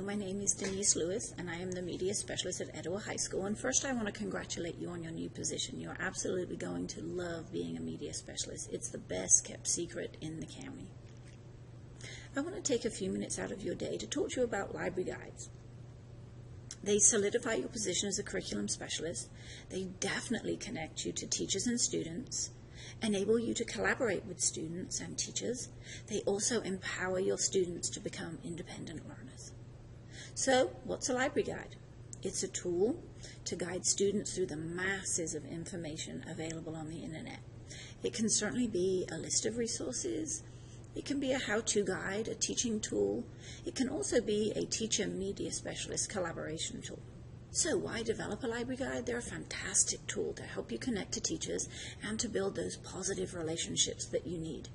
my name is Denise Lewis, and I am the Media Specialist at Etowah High School. And first, I want to congratulate you on your new position. You're absolutely going to love being a Media Specialist. It's the best kept secret in the county. I want to take a few minutes out of your day to talk to you about library guides. They solidify your position as a curriculum specialist. They definitely connect you to teachers and students, enable you to collaborate with students and teachers. They also empower your students to become independent learners. So, what's a library guide? It's a tool to guide students through the masses of information available on the internet. It can certainly be a list of resources. It can be a how-to guide, a teaching tool. It can also be a teacher-media specialist collaboration tool. So why develop a library guide? They're a fantastic tool to help you connect to teachers and to build those positive relationships that you need.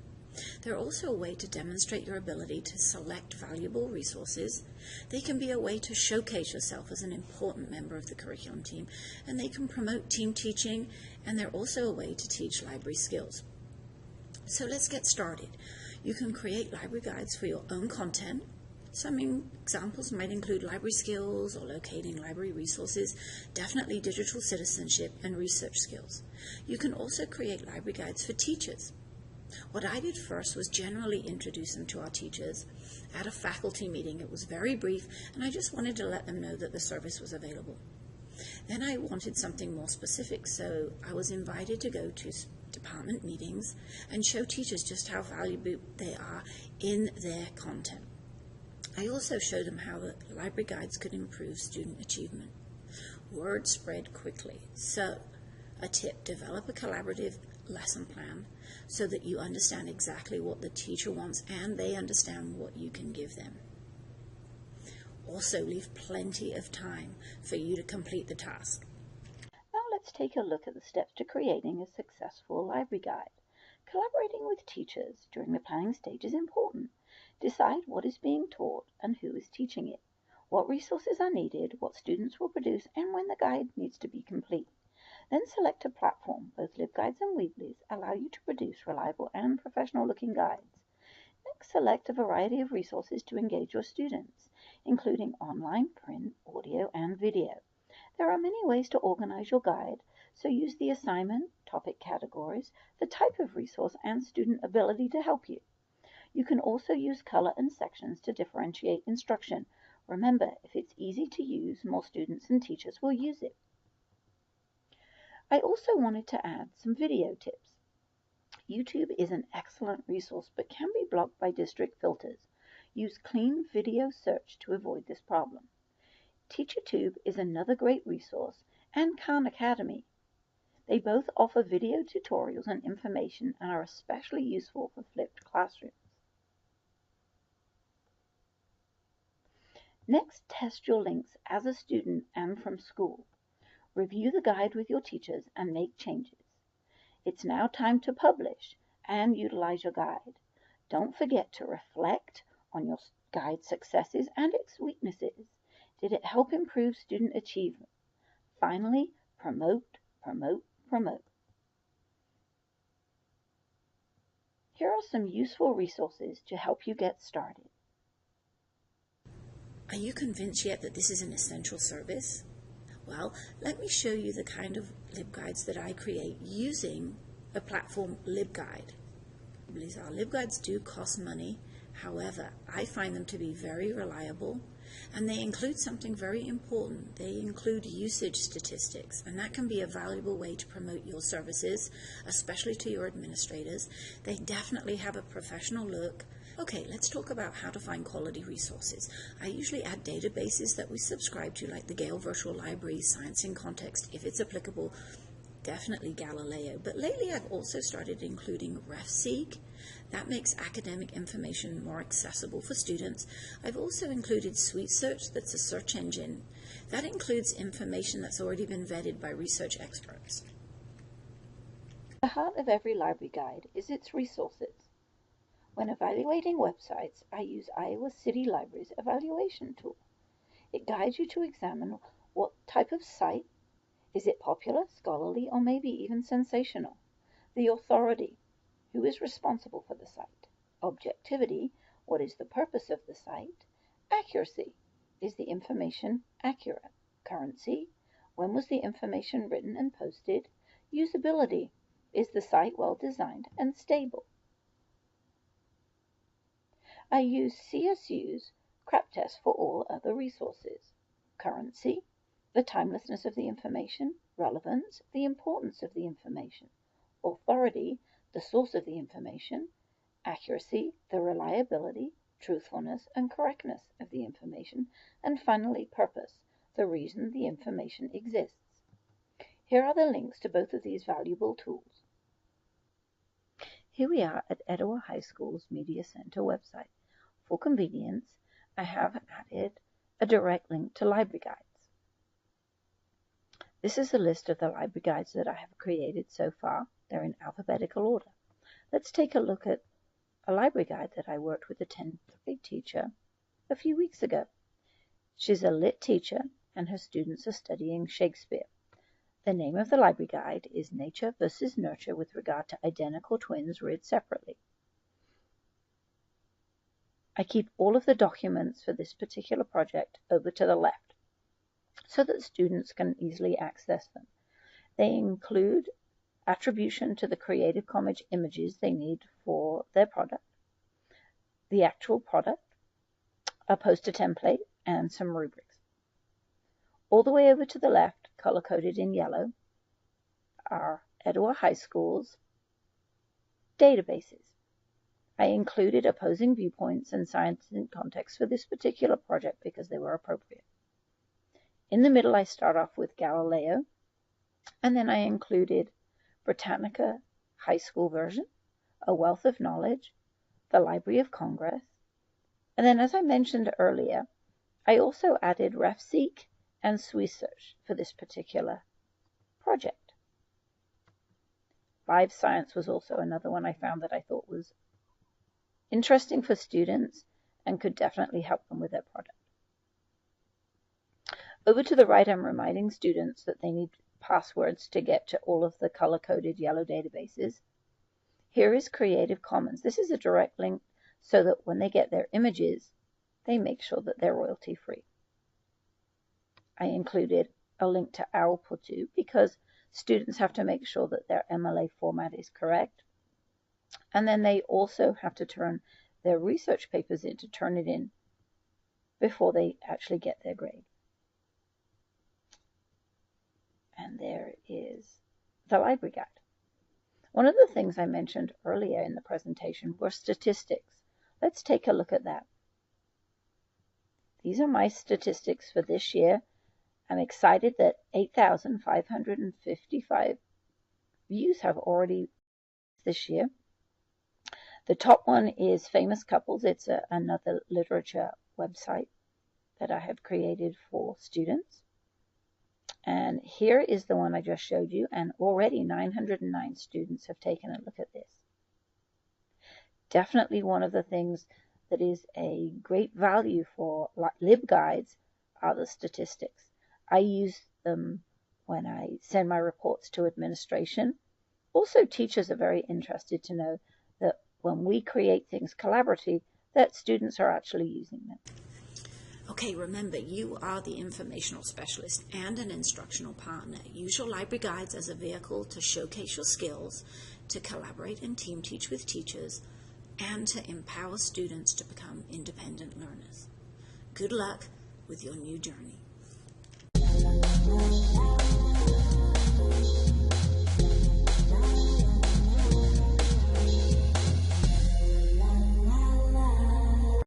They're also a way to demonstrate your ability to select valuable resources. They can be a way to showcase yourself as an important member of the curriculum team, and they can promote team teaching, and they're also a way to teach library skills. So let's get started. You can create library guides for your own content. Some examples might include library skills or locating library resources, definitely digital citizenship and research skills. You can also create library guides for teachers. What I did first was generally introduce them to our teachers at a faculty meeting. It was very brief, and I just wanted to let them know that the service was available. Then I wanted something more specific, so I was invited to go to department meetings and show teachers just how valuable they are in their content. I also showed them how the library guides could improve student achievement. Word spread quickly. So, a tip, develop a collaborative lesson plan so that you understand exactly what the teacher wants and they understand what you can give them. Also, leave plenty of time for you to complete the task. Now let's take a look at the steps to creating a successful library guide. Collaborating with teachers during the planning stage is important. Decide what is being taught and who is teaching it, what resources are needed, what students will produce, and when the guide needs to be complete. Then select a platform. Both LibGuides and Weebly's allow you to produce reliable and professional-looking guides. Next, select a variety of resources to engage your students, including online, print, audio, and video. There are many ways to organize your guide, so use the assignment, topic categories, the type of resource, and student ability to help you. You can also use color and sections to differentiate instruction. Remember, if it's easy to use, more students and teachers will use it. I also wanted to add some video tips. YouTube is an excellent resource but can be blocked by district filters. Use clean video search to avoid this problem. TeacherTube is another great resource, and Khan Academy. They both offer video tutorials and information and are especially useful for flipped classrooms. Next, test your links as a student and from school. Review the guide with your teachers and make changes. It's now time to publish and utilize your guide. Don't forget to reflect on your guide's successes and its weaknesses. Did it help improve student achievement? Finally, promote, promote, promote. Here are some useful resources to help you get started. Are you convinced yet that this is an essential service? Well, let me show you the kind of LibGuides that I create using the platform LibGuide. Our LibGuides do cost money. However, I find them to be very reliable, and they include something very important. They include usage statistics, and that can be a valuable way to promote your services, especially to your administrators. They definitely have a professional look. Okay, let's talk about how to find quality resources. I usually add databases that we subscribe to, like the Gale Virtual Library, Science in Context, if it's applicable, definitely Galileo. But lately I've also started including RefSeek. That makes academic information more accessible for students. I've also included SweetSearch, that's a search engine. That includes information that's already been vetted by research experts. The heart of every library guide is its resources. When evaluating websites, I use Iowa City Library's evaluation tool. It guides you to examine what type of site. Is it popular, scholarly, or maybe even sensational? The authority. Who is responsible for the site? Objectivity. What is the purpose of the site? Accuracy. Is the information accurate? Currency, when was the information written and posted? Usability, is the site well designed and stable? I use CSU's CRAP test for all other resources. Currency, the timelessness of the information. Relevance, the importance of the information. Authority, the source of the information. Accuracy, the reliability, truthfulness, and correctness of the information. And finally, purpose, the reason the information exists. Here are the links to both of these valuable tools. Here we are at Etowah High School's Media Center website. For convenience, I have added a direct link to library guides. This is a list of the library guides that I have created so far. They're in alphabetical order. Let's take a look at a library guide that I worked with a 10th grade teacher a few weeks ago. She's a lit teacher and her students are studying Shakespeare. The name of the library guide is Nature versus Nurture with regard to identical twins read separately. I keep all of the documents for this particular project over to the left so that students can easily access them. They include attribution to the Creative Commons images they need for their product, the actual product, a poster template, and some rubrics. All the way over to the left, color-coded in yellow, are Etowah High School's databases. I included opposing viewpoints and science in context for this particular project because they were appropriate. In the middle, I start off with Galileo, and then I included Britannica High School version, A Wealth of Knowledge, the Library of Congress, and then, as I mentioned earlier, I also added RefSeek and SWISearch for this particular project. Live Science was also another one I found that I thought was interesting for students and could definitely help them with their product. Over to the right, I'm reminding students that they need passwords to get to all of the color-coded yellow databases. Here is Creative Commons. This is a direct link so that when they get their images, they make sure that they're royalty-free. I included a link to OWL-Putu because students have to make sure that their MLA format is correct. And then they also have to turn their research papers in to turn it in before they actually get their grade. And there is the library guide. One of the things I mentioned earlier in the presentation were statistics. Let's take a look at that. These are my statistics for this year. I'm excited that 8,555 views have already this year. The top one is Famous Couples. It's another literature website that I have created for students. And here is the one I just showed you, and already 909 students have taken a look at this. Definitely one of the things that is a great value for LibGuides are the statistics. I use them when I send my reports to administration. Also, teachers are very interested to know that when we create things collaboratively, that students are actually using them. Okay, remember, you are the informational specialist and an instructional partner. Use your library guides as a vehicle to showcase your skills, to collaborate and team teach with teachers, and to empower students to become independent learners. Good luck with your new journey.